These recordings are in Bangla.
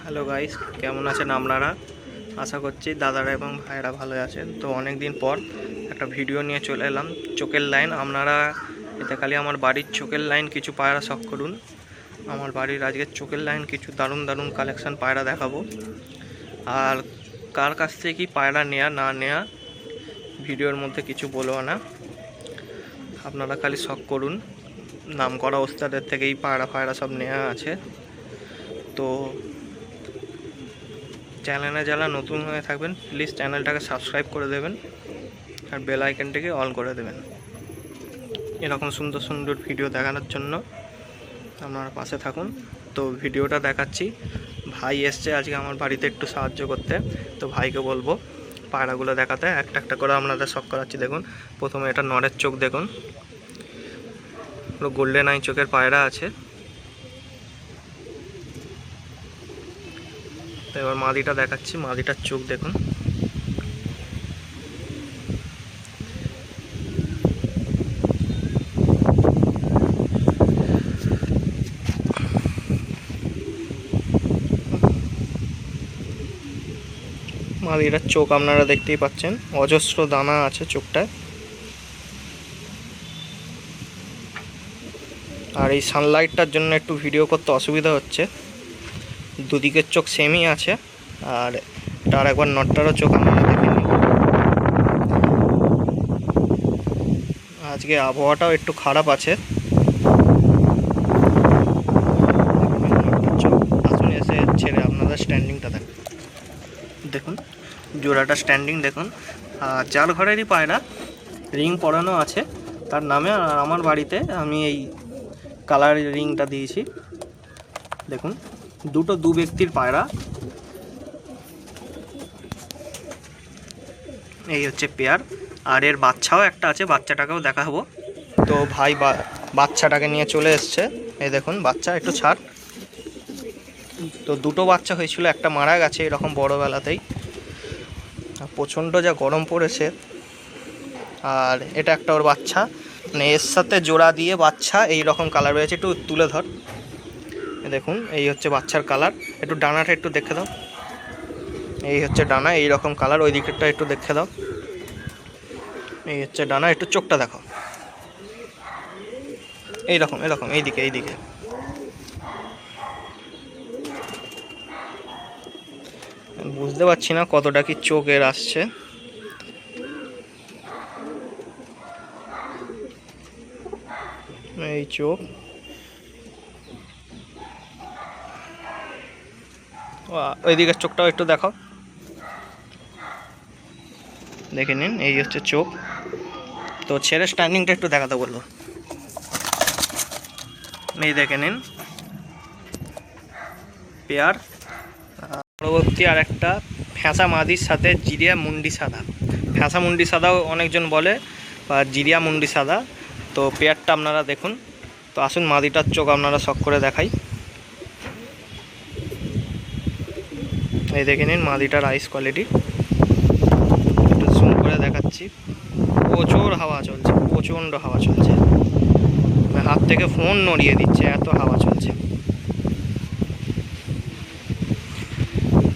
হ্যালো গাইস, কেমন আছেন আপনারা? আশা করছি দাদারা এবং ভাইয়েরা ভালো আছেন। তো অনেক দিন পর একটা ভিডিও নিয়ে চলে এলাম। চোখের লাইন, আপনারা এতে খালি আমার বাড়ির চোখের লাইন কিছু পায়রা শখ করুন। আমার বাড়ির আজকে চোখের লাইন কিছু দারুণ দারুণ কালেকশান পায়রা দেখাবো। আর কার কাছ থেকে কি পায়রা নেয়া না নেয়া ভিডিওর মধ্যে কিছু বলবো না, আপনারা খালি শখ করুন। নাম করা ওস্তাদের থেকেই পায়রা সব নেওয়া আছে। তো চ্যানেলে যারা নতুন হয়ে থাকবেন প্লিজ চ্যানেলটাকে সাবস্ক্রাইব করে দেবেন আর বেল আইকনটাকে অন করে দেবেন। এরকম সুন্দর সুন্দর ভিডিও দেখানোর জন্য আপনারা পাশে থাকুন। তো ভিডিওটা দেখাচ্ছি। ভাই এসছে আজকে আমার বাড়িতে একটু সাহায্য করতে, তো ভাইকে বলবো পায়রাগুলো দেখাতে। একটা একটা করে আপনাদের শখ করাচ্ছি। দেখুন, প্রথমে এটা নরের চোখ দেখুন, পুরো গোল্ডেন আই চোখের পায়রা আছে। তো এবার মাদিটা দেখাচ্ছি, মাদিটার চোখ দেখুন। মাদিটার চোখ আপনারা দেখতেই পাচ্ছেন, অজস্র দানা আছে চোখটায়। আর এই সানলাইটটার জন্য একটু ভিডিও করতে অসুবিধা হচ্ছে। দুদিকের চোখ সেমই আছে। আর তার একবার নটটারও চোখ আপনারা দেখে নিন। আজকে আবহাওয়াটাও একটু খারাপ আছে। চোখ আসুন, এসে ছেড়ে আপনাদের স্ট্যান্ডিংটা দেখুন, জোড়াটা স্ট্যান্ডিং দেখুন। আর যার ঘরেরই পায়রা রিং পরানো আছে তার নামে। আর আমার বাড়িতে আমি এই কালার রিংটা দিয়েছি। দেখুন, দু ব্যক্তির পায়রা। এই হচ্ছে পেয়ার, আর এর বাচ্চাও একটা আছে, বাচ্চাটাকেও দেখাবো। তো ভাই বাচ্চাটাকে নিয়ে চলে এসছে। এই দেখুন বাচ্চা, একটু ছাড়। তো দুটো বাচ্চা হয়েছিল, একটা মারা গেছে এরকম বড়োবেলাতেই। প্রচণ্ড যা গরম পড়েছে। আর এটা একটা ওর বাচ্চা, মানে এর সাথে জোড়া দিয়ে বাচ্চা এই রকম কালার রয়েছে। একটু তুলে ধর। দেখুন, এই হচ্ছে বাচ্চার কালার। একটু ডানাটা একটু দেখে দাও। এই হচ্ছে ডানা, এই রকম কালার। ওই দিকটা একটু দেখে দাও। এই হচ্ছে ডানা, একটু চোখটা দেখো। এইরকম এরকম এইদিকে বুঝতে পারছি না কতটা কি চোখ এর আসছে। এই চোখ, ওই দিকের চোখটাও একটু দেখো, দেখে নিন। এই হচ্ছে চোখ। তো ছেড়ে স্ট্যান্ডিংটা একটু দেখাতে বলবো। এই দেখে নিন পেয়ার। পরবর্তী আর একটা ফ্যাঁসা মাদির সাথে জিরিয়া মুন্ডি সাদা। ফ্যাঁসা মুন্ডি সাদাও অনেকজন বলে, বা জিরিয়া মুন্ডি সাদা। তো পেয়ারটা আপনারা দেখুন। তো আসুন মাদিটার চোখ আপনারা শখ করে দেখাই। এই দেখে নিন মাদিটার আইস কোয়ালিটি। একটু জুম করে দেখাচ্ছি। প্রচুর হাওয়া চলছে, প্রচণ্ড হাওয়া চলছে। হাত থেকে ফোন নড়িয়ে দিচ্ছে, এত হাওয়া চলছে।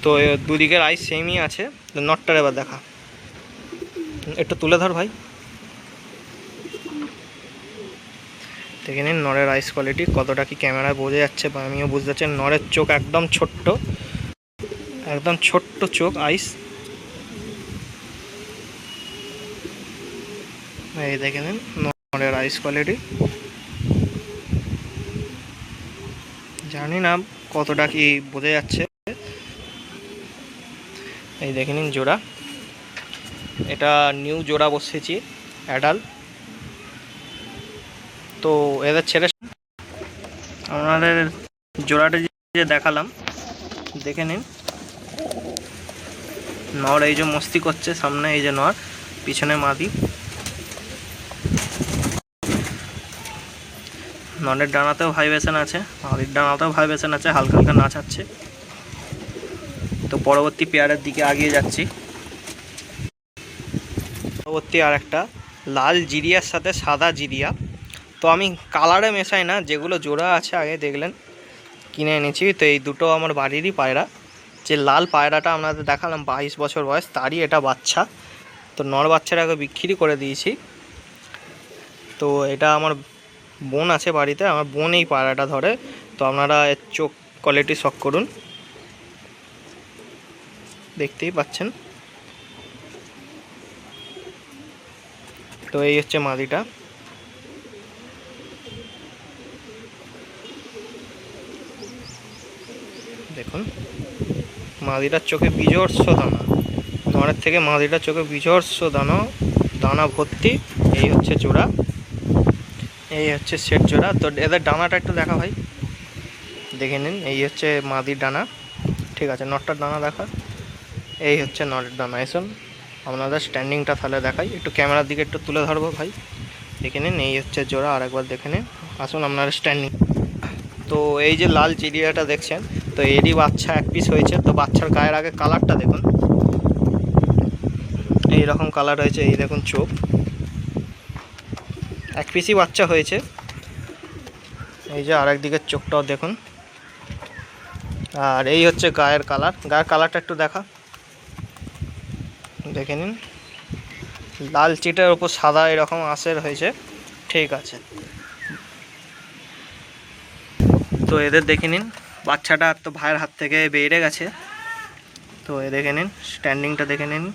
তো দুদিকের আইস সেমই আছে। নটটার এবার দেখা, একটু তুলে ধর ভাই। দেখে নিন নরের আইস কোয়ালিটি কতটা কি ক্যামেরায় বোঝা যাচ্ছে, বা আমিও বুঝতে পারছি। নরের চোখ একদম ছোট্ট, একদম ছোট্ট চোখ, আইস। এই দেখে নিন নরের আইস কোয়ালিটি। জানি না কতটা কি বোঝা যাচ্ছে। এই দেখে নিন জোড়া, এটা নিউ জোড়া বসেছি, অ্যাডাল্ট। তো এদের ছেড়ে আপনাদের জোড়াটা যে দেখালাম, দেখে নিন। নর এই যে মস্তি করছে, সামনে এই যে নর, পিছনে মাদি। নরের ডানাতেও ভাইব্রেশন আছে, মাদির ডানাতেও ভাইব্রেশন আছে, হালকা হালকা নাচাচ্ছে। তো পরবর্তী পেয়ারের দিকে আগিয়ে যাচ্ছি। পরবর্তী আর একটা লাল জিরিয়ার সাথে সাদা জিরিয়া। তো আমি কালারে মেশাই না, যেগুলো জোড়া আছে আগে দেখলেন কিনে এনেছি। তো এই দুটো আমার বাড়িরই পায়রা। যে লাল পায়রাটা আপনাদের দেখালাম 22 বছর বয়স, তারই এটা বাচ্চা। তো নর বাচ্চাটাকে বিক্রি করে দিয়েছি। তো এটা আমার বোন আছে বাড়িতে, আমার বোন এই পায়রাটা ধরে। তো আপনারা এর চোখ কোয়ালিটি শখ করুন, দেখতেই পাচ্ছেন। তো এই হচ্ছে মাদিটা। দেখুন মাদিটার চোখে বিজর্ষ দানা, নরের থেকে মাদিটার চোখে বিজর্ষ দানা, দানা ভর্তি। এই হচ্ছে জোড়া, এই হচ্ছে সেট জোড়া। তো এদের ডানাটা একটু দেখা ভাই, দেখে নিন। এই হচ্ছে মাদির ডানা, ঠিক আছে। নটটার ডানা দেখা, এই হচ্ছে নরের ডানা। এসুন আপনাদের স্ট্যান্ডিংটা তাহলে দেখাই, একটু ক্যামেরার দিকে একটু তুলে ধরবো ভাই, দেখে নিন। এই হচ্ছে জোড়া, আরেকবার দেখে নিন। আসুন আপনার স্ট্যান্ডিং। তো এই যে লাল চিড়িয়াটা দেখছেন, তো এরই বাচ্চা এক পিস হয়েছে। তো বাচ্চার গায়ের আগে কালারটা দেখুন, এইরকম কালার হয়েছে। এই দেখুন চোখ, এক পিসই বাচ্চা হয়েছে। এই যে আরেক দিকের চোখটাও দেখুন। আর এই হচ্ছে গায়ের কালার, গায়ের কালারটা একটু দেখা, দেখে নিন। লাল চিটের ওপর সাদা এরকম আঁশের হয়েছে, ঠিক আছে। তো এদের দেখে নিন, বাচ্চাটা তো ভাইয়ের হাত থেকে বেরিয়ে গেছে। তো এ দেখে নিন, স্ট্যান্ডিংটা দেখে নিন।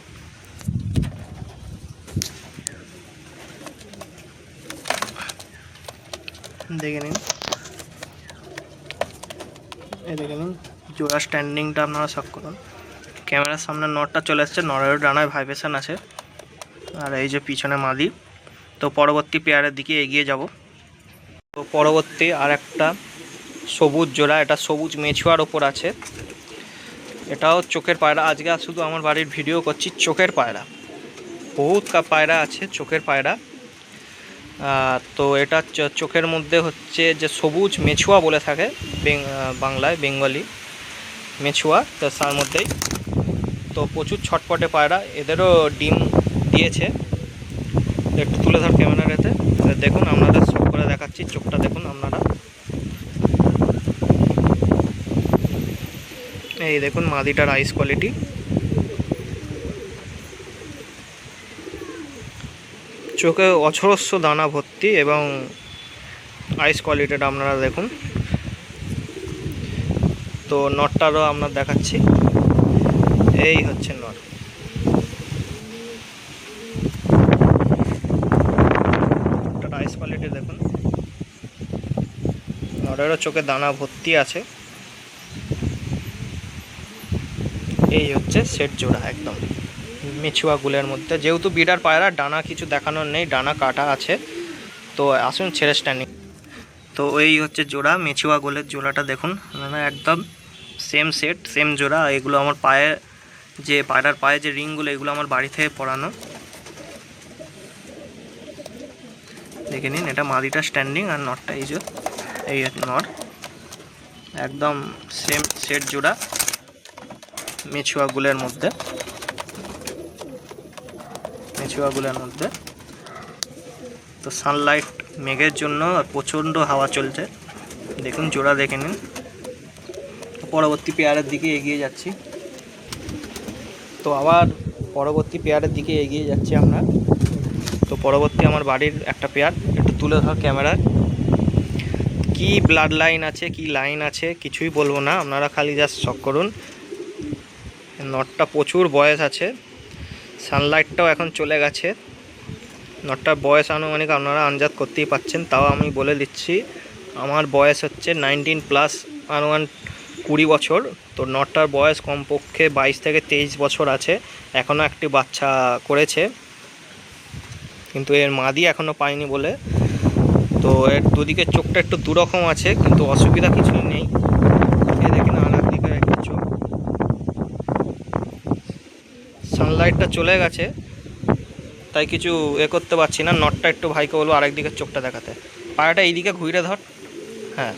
দেখে নিন, এই দেখে নিন জোড়া স্ট্যান্ডিংটা আপনারা শখ করুন। ক্যামেরার সামনে নটটা চলে এসছে, নরের ডানায় ভাইব্রেশন আছে। আর এই যে পিছনে মাদি। তো পরবর্তী পেয়ারের দিকে এগিয়ে যাব। তো পরবর্তী আর একটা সবুজ জোড়া, এটা সবুজ মেছুয়ার ওপর আছে। এটাও চোখের পায়রা। আজকে শুধু আমার বাড়ির ভিডিও করছি চোখের পায়রা, বহুত পায়রা আছে চোখের পায়রা। তো এটা চোখের মধ্যে হচ্ছে যে সবুজ মেছুয়া বলে থাকে বাংলায়, বেঙ্গলি মেছুয়া। তো তার মধ্যেই তো প্রচুর ছটপটে পায়রা, এদেরও ডিম দিয়েছে। একটু তুলে ধর ক্যামেরার এতে দেখুন, আপনাদের সব করে দেখাচ্ছি। চোখটা দেখুন আপনারা, এই দেখুন মাদিটার আইস কোয়ালিটি। চোখে অজস্র দানা ভর্তি এবং আইস কোয়ালিটিটা আপনারা দেখুন। তো নটটারও আপনার দেখাচ্ছি, এই হচ্ছে নট। আইস কোয়ালিটি দেখুন, নটেরও চোখে দানা ভর্তি আছে। এই হচ্ছে সেট জোড়া, একদম মেছুয়া গুলের মধ্যে। যেহেতু বিডার পায়রা, ডানা কিছু দেখানোর নেই, ডানা কাটা আছে। তো আসুন ছেড়ে স্ট্যান্ডিং। তো এই হচ্ছে জোড়া, মেছুয়া গোলের জোড়াটা দেখুন, মানে একদম সেম সেট, সেম জোড়া। এগুলো আমার পায়ে, যে পায়রার পায়ে যে রিংগুলো, এগুলো আমার বাড়ি থেকে পরানো। দেখে নিন, এটা মাদিটা স্ট্যান্ডিং আর নটটা এই যে, এই নট, একদম সেম সেট জোড়া মেছুয়া গুলের মধ্যে, মেছুয়া গুলের মধ্যে। তো সানলাইট মেঘের জন্য প্রচণ্ড হাওয়া চলছে, দেখুন জোড়া দেখে নিন। পরবর্তী পেয়ারের দিকে এগিয়ে যাচ্ছি। তো আবার পরবর্তী পেয়ারের দিকে এগিয়ে যাচ্ছি আমরা। তো পরবর্তী আমার বাড়ির একটা পেয়ার, একটু তুলে ধর ক্যামেরায়। কি ব্লাড লাইন আছে, কি লাইন আছে কিছুই বলবো না, আপনারা খালি জাস্ট শখ করুন। নটটা প্রচুর বয়স আছে, সানলাইটটাও এখন চলে গেছে। নটটার বয়স আনুমানিক আপনারা আন্দাজ করতেই পাচ্ছেন, তাও আমি বলে দিচ্ছি। আমার বয়স হচ্ছে 19+, আনুমান 20 বছর। তো নটটার বয়স কমপক্ষে 22 থেকে 23 বছর আছে। এখনও একটি বাচ্চা করেছে, কিন্তু এর মাদি এখনও পায়নি বলে। তো এর দুদিকে চোখটা একটু দুরকম আছে, কিন্তু অসুবিধা কিছুই নেই। এ দেখেন আর একদিকে একটা চোখ, সানলাইটটা চলে গেছে তাই কিছু করতে পারছি না। নটটা একটু ভাইকে বলবো আরেক দিকের চোখটা দেখাতে। পায়রাটা এইদিকে ঘুরে ধর, হ্যাঁ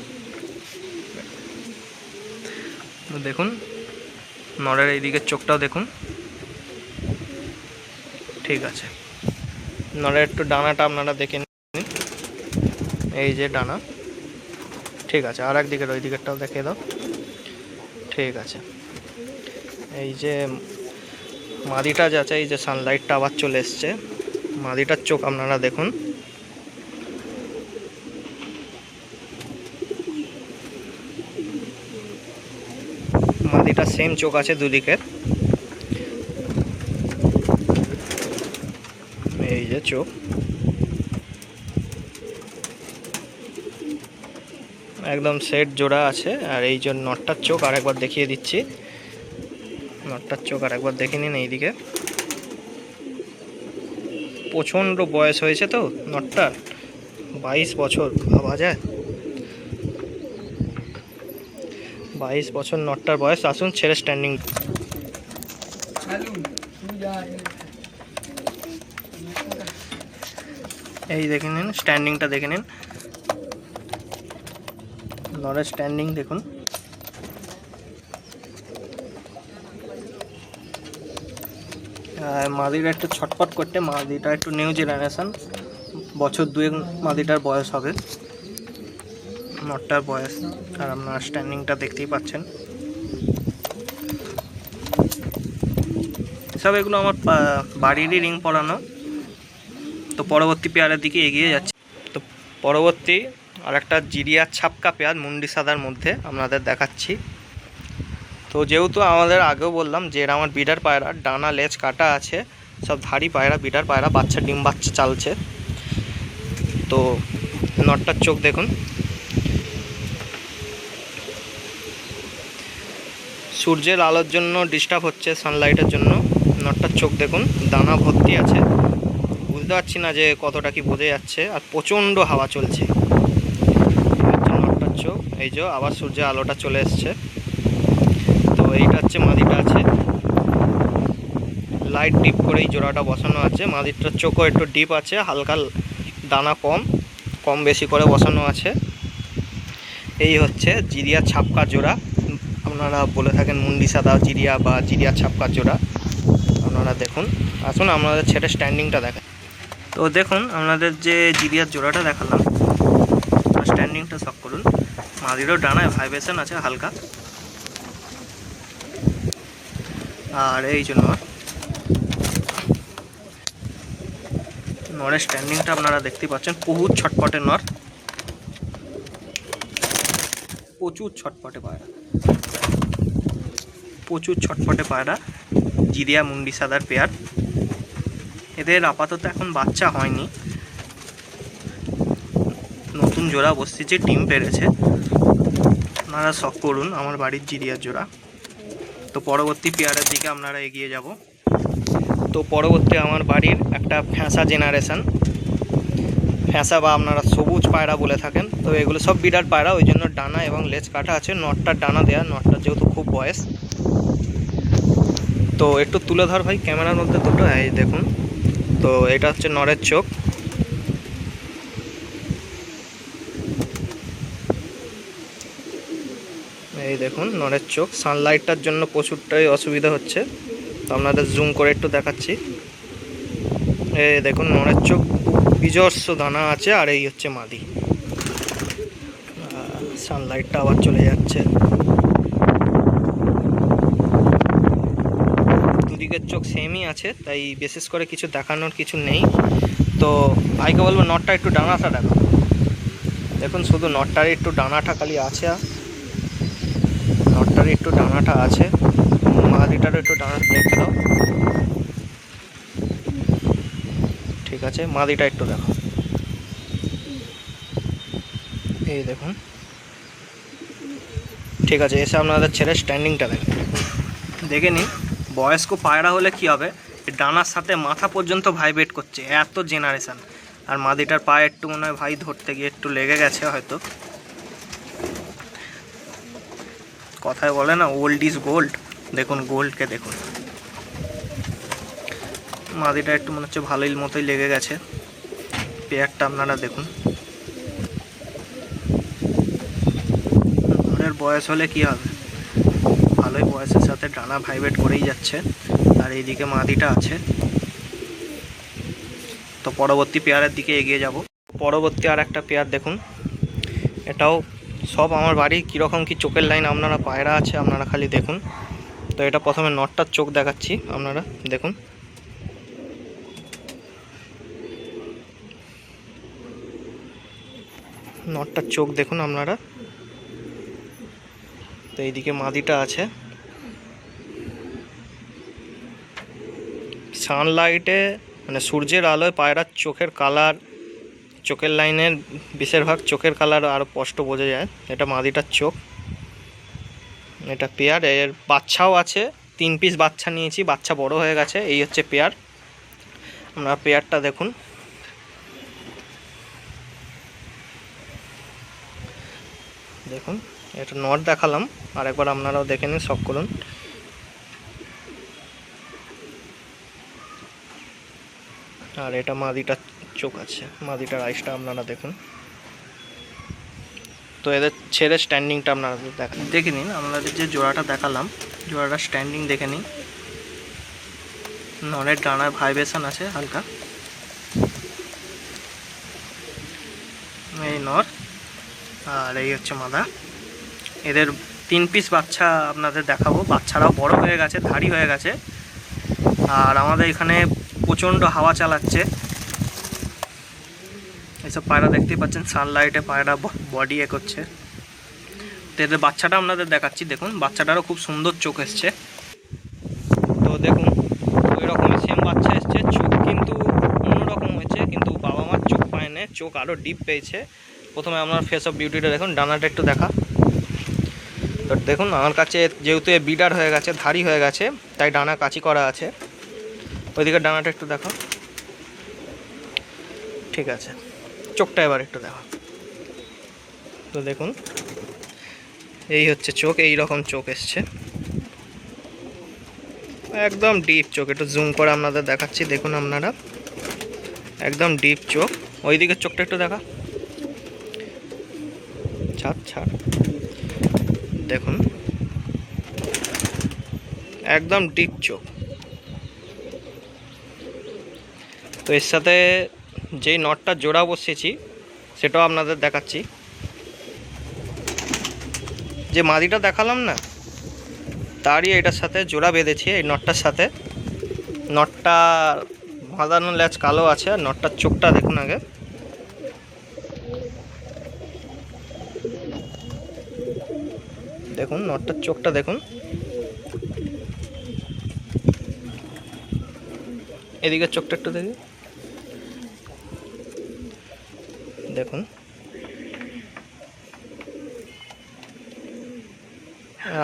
দেখুন নরের এই দিকের চোখটাও দেখুন, ঠিক আছে। নরের একটু ডানাটা আপনারা দেখে নিন, এই যে ডানা, ঠিক আছে, আর একদিকের ওই দিকেরটাও দেখিয়ে দাও। ঠিক আছে, এই যে মাদিটা যাচ্ছে, এই যে সানলাইটটা আবার চলে এসছে। মাদিটার চোখ আপনারা দেখুন, মাদিটা সেম চোখ আছে দুদিকের। এই যে চোখ একদম সেট জোড়া আছে। আর এই যে নটটার চোখ আরেকবার দেখিয়ে দিচ্ছি, নটটার চোখ আরেকবার দেখে নিন। এইদিকে প্রচণ্ড বয়স হয়েছে তো নটটার, 22 বছর ভাবা যায়, 22 বছর নটটার বয়স। আসুন ছেড়ে স্ট্যান্ডিং, এই দেখে নিন স্ট্যান্ডিংটা দেখে নিন, নরের স্ট্যান্ডিং দেখুন। মাদিটা একটু ছটফট করতে, মাদিটা একটু নিউ জেনারেশন, বছর দুয়েক মাদিটার বয়স হবে, নটটার বয়স। আর আপনার স্ট্যান্ডিংটা দেখতেই পাচ্ছেন। সব এগুলো আমার বাড়িরই রিং পরানো। তো পরবর্তী পেয়ারের দিকে এগিয়ে যাচ্ছে। তো পরবর্তী আর একটা জিরিয়ার ছাপকা পেয়ার মুন্ডি সাদার মধ্যে আপনাদের দেখাচ্ছি। তো যেহেতু আমাদের আগেও বললাম যে এরা আমার বিডার পায়রা, ডানা লেজ কাটা আছে, সব ধাড়ি পায়রা, বিডার পায়রা, বাচ্চা ডিম বাচ্চা চালছে। তো নটটার চোখ দেখুন, সূর্যের আলোর জন্য ডিস্টার্ব হচ্ছে, সানলাইটের জন্য। নটটার চোখ দেখুন, দানা ভর্তি আছে, বুঝতে পারছি না যে কতটা কি বোঝা যাচ্ছে। আর প্রচণ্ড হাওয়া চলছে। নটটার চোখ, এই যে আবার সূর্যের আলোটা চলে এসছে। তো এইটা হচ্ছে মাদিটা আছে, লাইট ডিপ করেই জোড়াটা বসানো আছে। মাদিটার চোখও একটু ডিপ আছে, হালকা দানা কম বেশি করে বসানো আছে। এই হচ্ছে জিরিয়া ছাপকা জোড়া, আপনারা বলে থাকেন মুন্ডি সাদা জিরিয়া বা জিরিয়া ছাপকা জোড়া। আপনারা দেখুন, আসুন আপনাদের ছেড়ে স্ট্যান্ডিংটা দেখেন। তো দেখুন আপনাদের যে জিরিয়ার জোড়াটা দেখালাম, স্ট্যান্ডিংটা শক করুন। মাদিরও ডানায় ভাইব্রেশন আছে হালকা। আর এই জন্য নরের স্ট্যান্ডিংটা আপনারা দেখতে পাচ্ছেন, বহুত ছটপটে নর, প্রচুর ছটপটে পায়রা, প্রচুর ছটপটে পায়রা, জিরিয়া মুন্ডি সাদার পেয়ার। এদের আপাতত এখন বাচ্চা হয়নি, নতুন জোড়া বসতেছে, ডিম পেড়েছে। আপনারা শখ করুন আমার বাড়ির জিরিয়ার জোড়া। তো পরবর্তী পেয়ারের দিকে আপনারা এগিয়ে যাব। তো পরবর্তী আমার বাড়ির একটা ফ্যাঁসা জেনারেশন, ফ্যাঁসা বা আপনারা সবুজ পায়রা বলে থাকেন। তো এগুলো সব বিরাট পায়রা, ওই জন্য ডানা এবং লেজ কাটা আছে। নটটার ডানা দেয়া, নটটার যেহেতু খুব বয়স। তো একটু তুলে ধর ভাই ক্যামেরার মধ্যে দুটো, এই দেখুন। তো এটা হচ্ছে নরের চোখ, এই দেখুন নরের চোখ। সানলাইটটার জন্য প্রচুরটাই অসুবিধা হচ্ছে, তো আপনাদের জুম করে একটু দেখাচ্ছি। এই দেখুন নরের চোখ, বিজস্ব দানা আছে। আর এই হচ্ছে মাদি, সানলাইটটা আবার চলে যাচ্ছে। দুদিকের চোখ সেমই আছে, তাই বিশেষ করে কিছু দেখানোর কিছু নেই। তো ভাইকে বলবো নটটা একটু ডানাটা দেখো, দেখুন শুধু নটটার একটু ডানাটা খালি আছে, নটটার একটু ডানাটা আছে। মাদিটারও একটু ডানাটা দেখে দাও, ঠিক আছে। মাদিটা একটু দেখো, এই দেখুন, ঠিক আছে। এসে আপনাদের ছেড়ে স্ট্যান্ডিংটা দেখে নিন। বয়স্ক পায়রা হলে কি হবে, ডানার সাথে মাথা পর্যন্ত ভাইব্রেট করছে, এত জেনারেশন। আর মাদিটার পায়ে একটু মনে হয় ভাই ধরতে গিয়ে একটু লেগে গেছে হয়তো। কথায় বলে না ওল্ড ইজ গোল্ড, দেখুন গোল্ডকে দেখুন। মাদিটা একটু মনে হচ্ছে ভালোই মতোই লেগে গেছে। পেয়ারটা আপনারা দেখুন, ওদের বয়স হলে কি হবে, ভালোই বয়সের সাথে ডানা ভাইব্রেট করেই যাচ্ছে। আর এইদিকে মাদিটা আছে। তো পরবর্তী পেয়ারের দিকে এগিয়ে যাব। পরবর্তী আর একটা পেয়ার দেখুন, এটাও সব আমার বাড়ি কীরকম কি চোখের লাইন আপনারা পায়রা আছে আপনারা খালি দেখুন। তো এটা প্রথমে নটটার চোখ দেখাচ্ছি, আপনারা দেখুন। নটটার চোখ দেখুন আপনারা। তো এইদিকে মাদিটা আছে। সানলাইটে মানে সূর্যের আলোয় পায়রার চোখের কালার, চোখের লাইনের বেশিরভাগ চোখের কালার আরও স্পষ্ট বোঝা যায়। এটা মাদিটার চোখ, এটা পেয়ার। এর বাচ্চাও আছে, 3 পিস বাচ্চা নিয়েছি, বাচ্চা বড় হয়ে গেছে। এই হচ্ছে পেয়ার, আপনারা পেয়ারটা দেখুন। দেখুন এটা নট দেখালাম, আর একবার আপনারাও দেখে নিন, শখ করুন। আর এটা মাদিটার চোখ আছে, মাদিটার আইসটা আপনারা দেখুন। তো এদের ছেড়ে স্ট্যান্ডিংটা আপনারা দেখে নিন। আপনাদের যে জোড়াটা দেখালাম, জোড়াটা স্ট্যান্ডিং দেখে নিন। ননের ডানার ভাইব্রেশন আছে হালকা। এই নর, আর এই হচ্ছে মাদা। এদের 3 পিস বাচ্চা আপনাদের দেখাবো। বাচ্চারাও বড় হয়ে গেছে, ধাড়ি হয়ে গেছে। আর আমাদের এখানে প্রচণ্ড হাওয়া চালাচ্ছে। এইসব পায়রা দেখতেই পাচ্ছেন, সানলাইটে পায়রা বডি করছে। তো এদের বাচ্চাটা আপনাদের দেখাচ্ছি, দেখুন বাচ্চাটারও খুব সুন্দর চোখ এসছে। তো দেখুন ওই রকমই সেম বাচ্চা এসছে, চোখ কিন্তু অন্যরকম হয়েছে, কিন্তু বাবা মার চোখ পায়নি, চোখ আরও ডিপ পেয়েছে। প্রথমে আপনার ফেস অফ বিউটিটা দেখুন, ডানাটা একটু দেখা। তো দেখুন আমার কাছে যেহেতু বিডার হয়ে গেছে, ধাড়ি হয়ে গেছে, তাই ডানা কাচি করা আছে। ওইদিকে ডানাটা একটু দেখো, ঠিক আছে। চোখটা এবার একটু দেখো। তো দেখুন এই হচ্ছে চোখ, এই রকম চোখ এসছে, একদম ডিপ চোখ। একটু জুম করে আপনাদের দেখাচ্ছি, দেখুন আপনারা, একদম ডিপ চোখ। ওইদিকে চোখটা একটু দেখা, ছাড় ছাড়, দেখুন একদম ডিপ চোখ। তো এর সাথে যেই নটটা জোড়া বসিয়েছি সেটাও আপনাদের দেখাচ্ছি। যে মাদিটা দেখালাম না, তারই এটার সাথে জোড়া বেঁধেছি, এই নটটার সাথে। নটটা বাঁধানো ল্যাচ কালো আছে, আর নটটার চোখটা দেখুন আগে। দেখুন নটটার চোখটা দেখুন। এদিকে চোখটা একটু দেখি, দেখুন।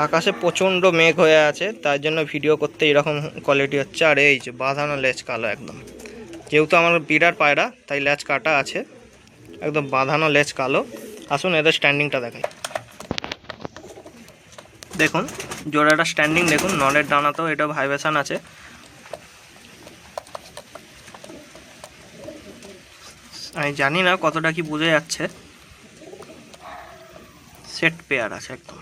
আকাশে প্রচণ্ড মেঘ হয়ে আছে, তার জন্য ভিডিও করতে এরকম কোয়ালিটি হচ্ছে। আর এই যে বাঁধানো লেজ কালো একদম, যেহেতু আমার বিড়ার পায়রা তাই লেজ কাটা আছে, একদম বাঁধানো লেজ কালো। আসুন এদের স্ট্যান্ডিংটা দেখাই। দেখুন জোড়াটা স্ট্যান্ডিং দেখুন, ননের ডানাতেও এটা ভাইব্রেশন আছে। আমি জানি না কতটা কি বোঝা যাচ্ছে, সেট পেয়ার আছে একদম।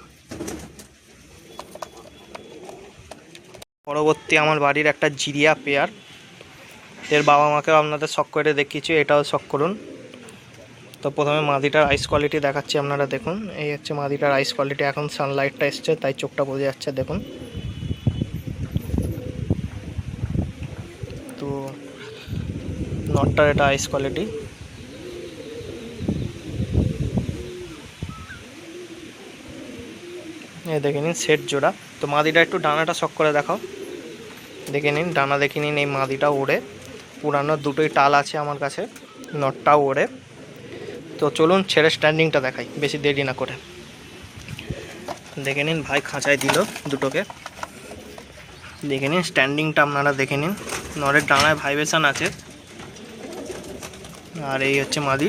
পরবর্তী আমার বাড়ির একটা জিরিয়া পেয়ার, এর বাবা মাকেও আপনাদের শখ করে দেখিয়েছি, এটাও শখ করুন। তো প্রথমে মাদিটার আইস কোয়ালিটি দেখাচ্ছি, আপনারা দেখুন। এই হচ্ছে মাদিটার আইস কোয়ালিটি, এখন সানলাইটটা এসছে তাই চোখটা বোঝা যাচ্ছে, দেখুন। তো নটটার এটা আইস কোয়ালিটি। এই দেখে নিন সেট জোড়া। তো মাদিটা একটু ডানাটা শখ করে দেখাও, দেখে নিন ডানা দেখে নিন। এই মাদিটা ওড়ে, পুরানো দুটোই টাল আছে আমার কাছে, নটটাও ওড়ে। তো চলুন ছেড়ে স্ট্যান্ডিংটা দেখাই, বেশি দেরি না করে। দেখে নিন ভাই খাঁচায় দিল দুটোকে, দেখে নিন স্ট্যান্ডিংটা আপনারা দেখে নিন। নরের ডানায় ভাইব্রেশন আছে। আর এই হচ্ছে মাদি,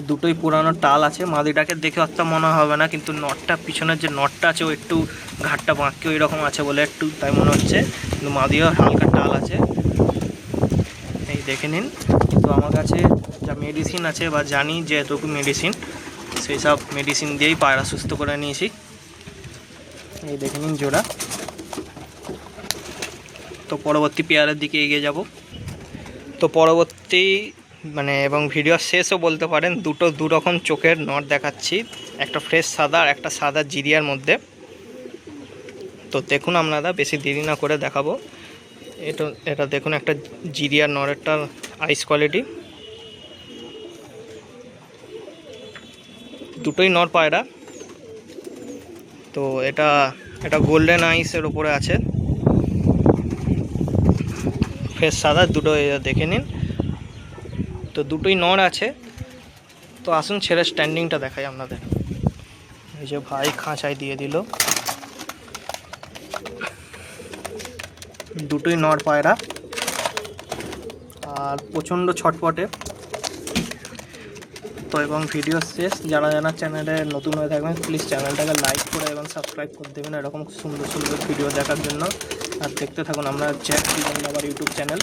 দুটোই পুরানো টাল আছে। মাদিটাকে দেখে অতটা মনে হবে না, কিন্তু নটটা পিছনের যে নটটা আছে ও একটু ঘাটটা বাঁকি ওই রকম আছে বলে একটু তাই মনে হচ্ছে, কিন্তু মাদিও হালকা টাল আছে। এই দেখে নিন। কিন্তু আমার কাছে যা মেডিসিন আছে বা জানি যেটুকু মেডিসিন, সেই সব মেডিসিন দিয়েই পায়রা সুস্থ করে নিয়েছি। এই দেখে নিন জোড়া। তো পরবর্তী পেয়ারের দিকে এগিয়ে যাব। তো পরবর্তী মানে এবং ভিডিও শেষও বলতে পারেন। দু রকম চোখের নট দেখাচ্ছি, একটা ফ্রেশ সাদা আর একটা সাদা জিরিয়ার মধ্যে। তো দেখুন আপনারা, বেশি দেরি না করে দেখাবো। এটা দেখুন একটা জিরিয়ার নরেরটা আইস কোয়ালিটি, দুটোই নর পায়রা। তো এটা গোল্ডেন আইসের ওপরে আছে, ফ্রেশ সাদা দুটো দেখে নিন। তো দুটোই নর আছে। তো আসুন ছেড়ে স্ট্যান্ডিংটা দেখাই আপনাদের। এই যে ভাই খাঁচায় দিয়ে দিল, দুটোই নর পায়রা আর প্রচণ্ড ছটপটে। তো এবং ভিডিও শেষ, যারা চ্যানেলে নতুন হয়ে থাকবেন প্লিজ চ্যানেলটাকে লাইক করে এবং সাবস্ক্রাইব করে দেবেন এরকম সুন্দর সুন্দর ভিডিও দেখার জন্য। আর দেখতে থাকুন আমরা জ্যাক ফ্রিজিয়ান লাভার ইউটিউব চ্যানেল।